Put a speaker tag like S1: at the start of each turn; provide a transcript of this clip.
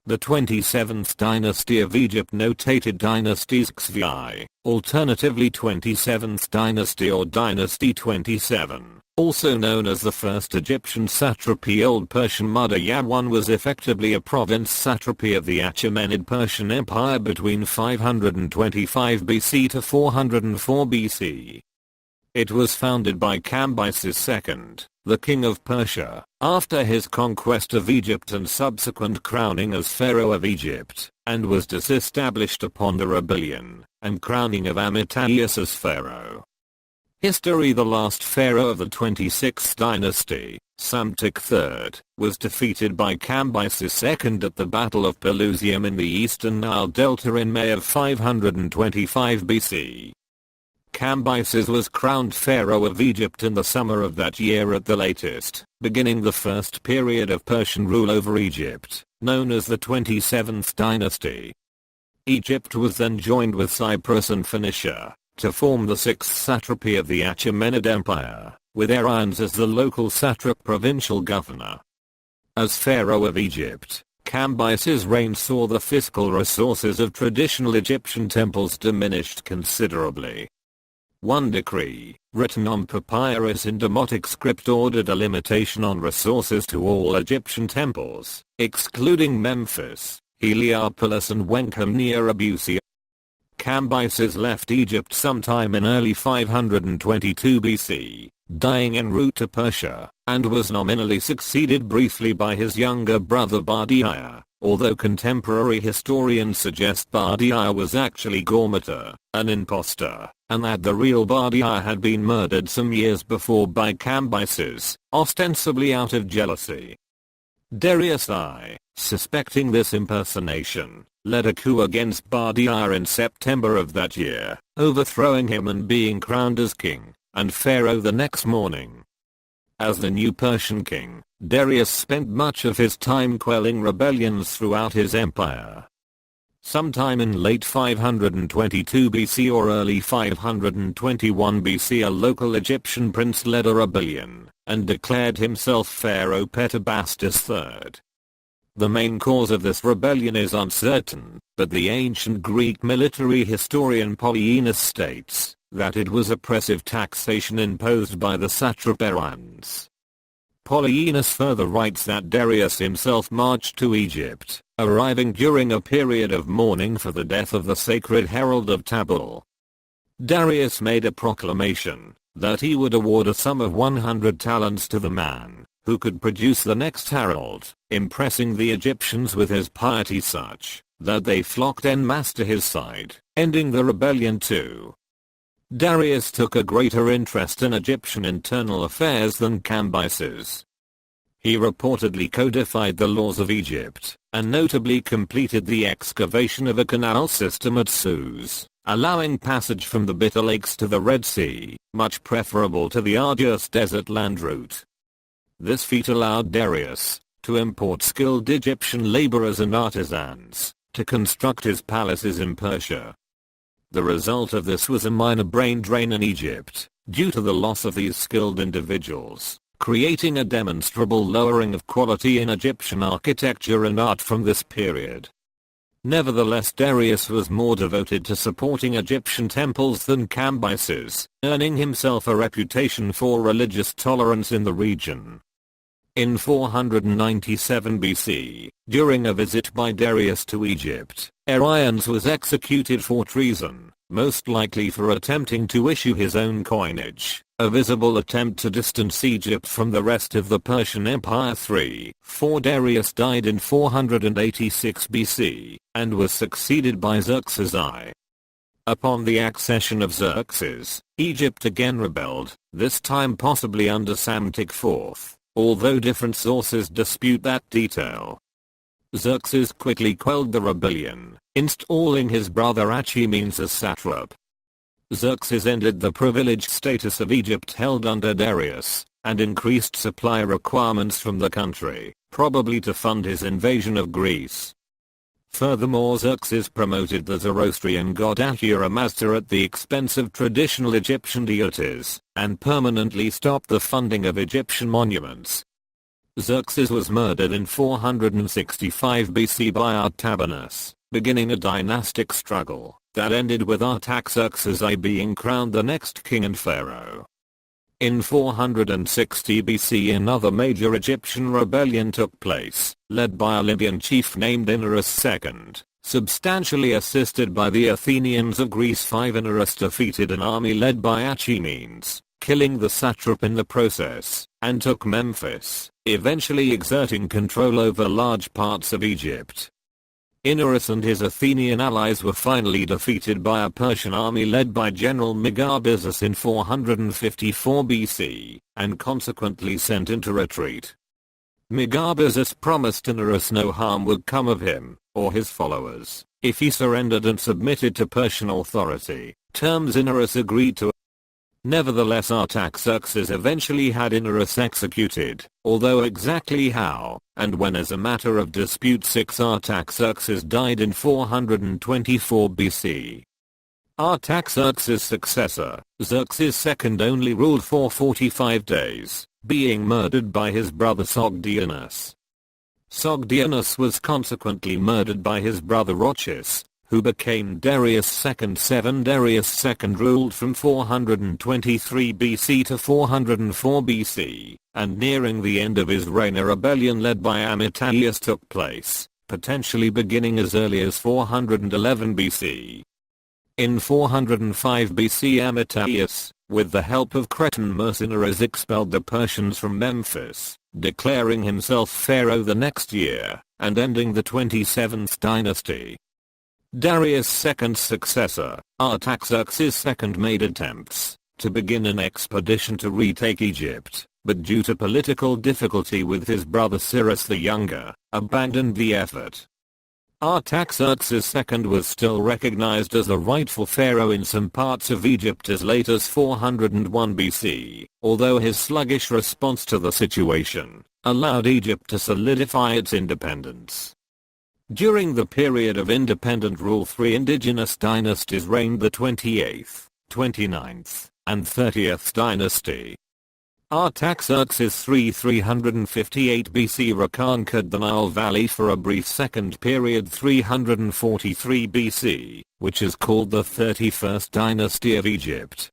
S1: The 27th Dynasty of Egypt, notated Dynasty XXVII, alternatively 27th Dynasty or Dynasty 27, also known as the First Egyptian Satrapy, Old Persian Mudrāya I, was effectively a province satrapy of the Achaemenid Persian Empire between 525 BC to 404 BC. It was founded by Cambyses II, the King of Persia, after his conquest of Egypt and subsequent crowning as Pharaoh of Egypt, and was disestablished upon the rebellion and crowning of Amyrtaeus as Pharaoh. History: the last Pharaoh of the 26th Dynasty, Psamtik III, was defeated by Cambyses II at the Battle of Pelusium in the eastern Nile Delta in May of 525 BC. Cambyses was crowned Pharaoh of Egypt in the summer of that year at the latest, beginning the first period of Persian rule over Egypt, known as the 27th Dynasty. Egypt was then joined with Cyprus and Phoenicia to form the sixth satrapy of the Achaemenid Empire, with Aryandes as the local satrap provincial governor. As Pharaoh of Egypt, Cambyses' reign saw the fiscal resources of traditional Egyptian temples diminished considerably. One decree, written on papyrus in Demotic script, ordered a limitation on resources to all Egyptian temples, excluding Memphis, Heliopolis and Wenkum near Abusia. Cambyses left Egypt sometime in early 522 BC, dying en route to Persia, and was nominally succeeded briefly by his younger brother Mudrāya, although contemporary historians suggest Mudrāya was actually Gormata, an impostor, and that the real Mudrāya had been murdered some years before by Cambyses, ostensibly out of jealousy. Darius I, suspecting this impersonation, led a coup against Mudrāya in September of that year, overthrowing him and being crowned as king and pharaoh the next morning. As the new Persian king, Darius spent much of his time quelling rebellions throughout his empire. Sometime in late 522 BC or early 521 BC, a local Egyptian prince led a rebellion and declared himself Pharaoh Petabastus III. The main cause of this rebellion is uncertain, but the ancient Greek military historian Polyaenus states that it was oppressive taxation imposed by the satrap Aryandes. Polyaenus further writes that Darius himself marched to Egypt, arriving during a period of mourning for the death of the sacred herald of Tabal. Darius made a proclamation that he would award a sum of 100 talents to the man who could produce the next herald, impressing the Egyptians with his piety such that they flocked en masse to his side, ending the rebellion too. Darius took a greater interest in Egyptian internal affairs than Cambyses. He reportedly codified the laws of Egypt, and notably completed the excavation of a canal system at Suez, allowing passage from the Bitter Lakes to the Red Sea, much preferable to the arduous desert land route. This feat allowed Darius to import skilled Egyptian laborers and artisans to construct his palaces in Persia. The result of this was a minor brain drain in Egypt, due to the loss of these skilled individuals, creating a demonstrable lowering of quality in Egyptian architecture and art from this period. Nevertheless, Darius was more devoted to supporting Egyptian temples than Cambyses, earning himself a reputation for religious tolerance in the region. In 497 BC, during a visit by Darius to Egypt, Aryandes was executed for treason, most likely for attempting to issue his own coinage, a visible attempt to distance Egypt from the rest of the Persian Empire. 4 Darius died in 486 BC, and was succeeded by Xerxes I. Upon the accession of Xerxes, Egypt again rebelled, this time possibly under Psamtik IV, although different sources dispute that detail. Xerxes quickly quelled the rebellion, installing his brother Achaemenes as satrap. Xerxes ended the privileged status of Egypt held under Darius, and increased supply requirements from the country, probably to fund his invasion of Greece. Furthermore, Xerxes promoted the Zoroastrian god Ahura Mazda at the expense of traditional Egyptian deities, and permanently stopped the funding of Egyptian monuments. Xerxes was murdered in 465 BC by Artabanus, beginning a dynastic struggle that ended with Artaxerxes I being crowned the next king and pharaoh. In 460 BC another major Egyptian rebellion took place, led by a Libyan chief named Inarus II, substantially assisted by the Athenians of Greece. Inarus defeated an army led by Achaemenid, killing the satrap in the process, and took Memphis, eventually exerting control over large parts of Egypt. Inarus and his Athenian allies were finally defeated by a Persian army led by General Megabyzus in 454 BC, and consequently sent into retreat. Megabyzus promised Inarus no harm would come of him, or his followers, if he surrendered and submitted to Persian authority, terms Inarus agreed to. Nevertheless, Artaxerxes eventually had Inarus executed, although exactly how, and when is a matter of dispute. Artaxerxes died in 424 BC. Artaxerxes' successor, Xerxes II, only ruled for 45 days, being murdered by his brother Sogdianus. Sogdianus was consequently murdered by his brother Rochus, who became Darius II. Darius II ruled from 423 BC to 404 BC, and nearing the end of his reign a rebellion led by Amyrtaeus took place, potentially beginning as early as 411 BC. In 405 BC Amyrtaeus, with the help of Cretan mercenaries, expelled the Persians from Memphis, declaring himself pharaoh the next year, and ending the 27th dynasty. Darius II's successor, Artaxerxes II, made attempts to begin an expedition to retake Egypt, but due to political difficulty with his brother Cyrus the Younger, abandoned the effort. Artaxerxes II was still recognized as the rightful pharaoh in some parts of Egypt as late as 401 BC, although his sluggish response to the situation allowed Egypt to solidify its independence. During the period of independent rule, three indigenous dynasties reigned: the 28th, 29th, and 30th dynasty. Artaxerxes III 358 BC reconquered the Nile Valley for a brief second period 343 BC, which is called the 31st Dynasty of Egypt.